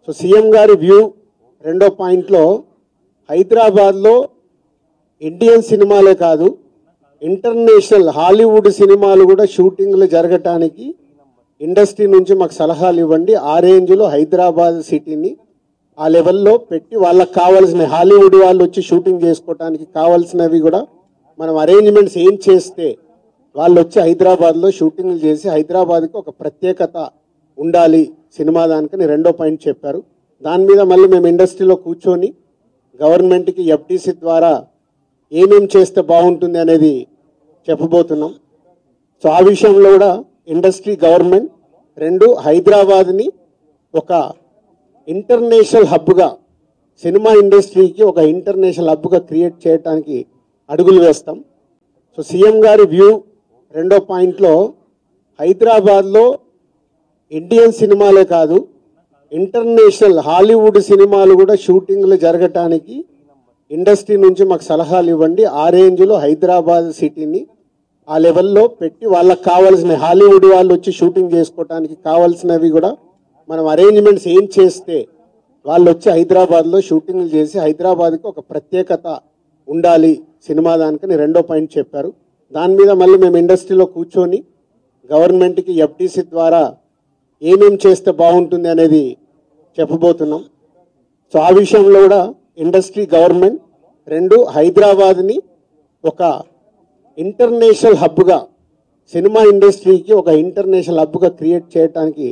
So CM గారి view రెండో పాయింట్లో హైదరాబాద్లో ఇండియన్ సినిమాలే కాదు ఇంటర్నేషనల్ హాలీవుడ్ సినిమాలు కూడా షూటింగ్లు జరగటానికి ఇండస్ట్రీ నుంచి మాకు సలహాలు ఇవ్వండి. ఆ రేంజ్లో హైదరాబాద్ సిటీని ఆ లెవెల్లో పెట్టి వాళ్ళకి కావాల్సిన హాలీవుడ్ వాళ్ళు వచ్చి షూటింగ్ చేసుకోవడానికి కావాల్సినవి కూడా మనం అరేంజ్మెంట్స్ ఏం చేస్తే వాళ్ళు వచ్చి హైదరాబాద్లో షూటింగ్లు చేసి హైదరాబాద్కి ఒక ప్రత్యేకత ఉండాలి సినిమా దానికని రెండో పాయింట్ చెప్పారు. దాని మీద మళ్ళీ మేము ఇండస్ట్రీలో కూర్చొని గవర్నమెంట్కి ఎఫ్టీసీ ద్వారా ఏమేం చేస్తే బాగుంటుంది అనేది చెప్పబోతున్నాం. సో ఆ విషయంలో కూడా ఇండస్ట్రీ గవర్నమెంట్ రెండు హైదరాబాద్ని ఒక ఇంటర్నేషనల్ హబ్గా సినిమా ఇండస్ట్రీకి ఒక ఇంటర్నేషనల్ హబ్గా క్రియేట్ చేయడానికి అడుగులు వేస్తాం. సో సీఎం గారి వ్యూ రెండో పాయింట్లో హైదరాబాద్లో ఇండియన్ సినిమాలే కాదు ఇంటర్నేషనల్ హాలీవుడ్ సినిమాలు కూడా షూటింగ్లు జరగటానికి ఇండస్ట్రీ నుంచి మాకు సలహాలు ఇవ్వండి. ఆ రేంజ్లో హైదరాబాద్ సిటీని ఆ లెవెల్లో పెట్టి వాళ్ళకి కావాల్సిన హాలీవుడ్ వాళ్ళు వచ్చి షూటింగ్ చేసుకోవడానికి కావాల్సినవి కూడా మనం అరేంజ్మెంట్స్ ఏం చేస్తే వాళ్ళు వచ్చి హైదరాబాద్లో షూటింగ్లు చేసి హైదరాబాద్కి ఒక ప్రత్యేకత ఉండాలి సినిమా దానికని రెండో పాయింట్ చెప్పారు. దాని మీద మళ్ళీ మేము ఇండస్ట్రీలో కూర్చొని గవర్నమెంట్కి ఎఫ్టీసీ ద్వారా ఏమేం చేస్తే బాగుంటుంది అనేది చెప్పబోతున్నాం. సో ఆ విషయంలో కూడా ఇండస్ట్రీ గవర్నమెంట్ రెండు హైదరాబాద్ని ఒక ఇంటర్నేషనల్ హబ్గా సినిమా ఇండస్ట్రీకి ఒక ఇంటర్నేషనల్ హబ్గా క్రియేట్ చేయడానికి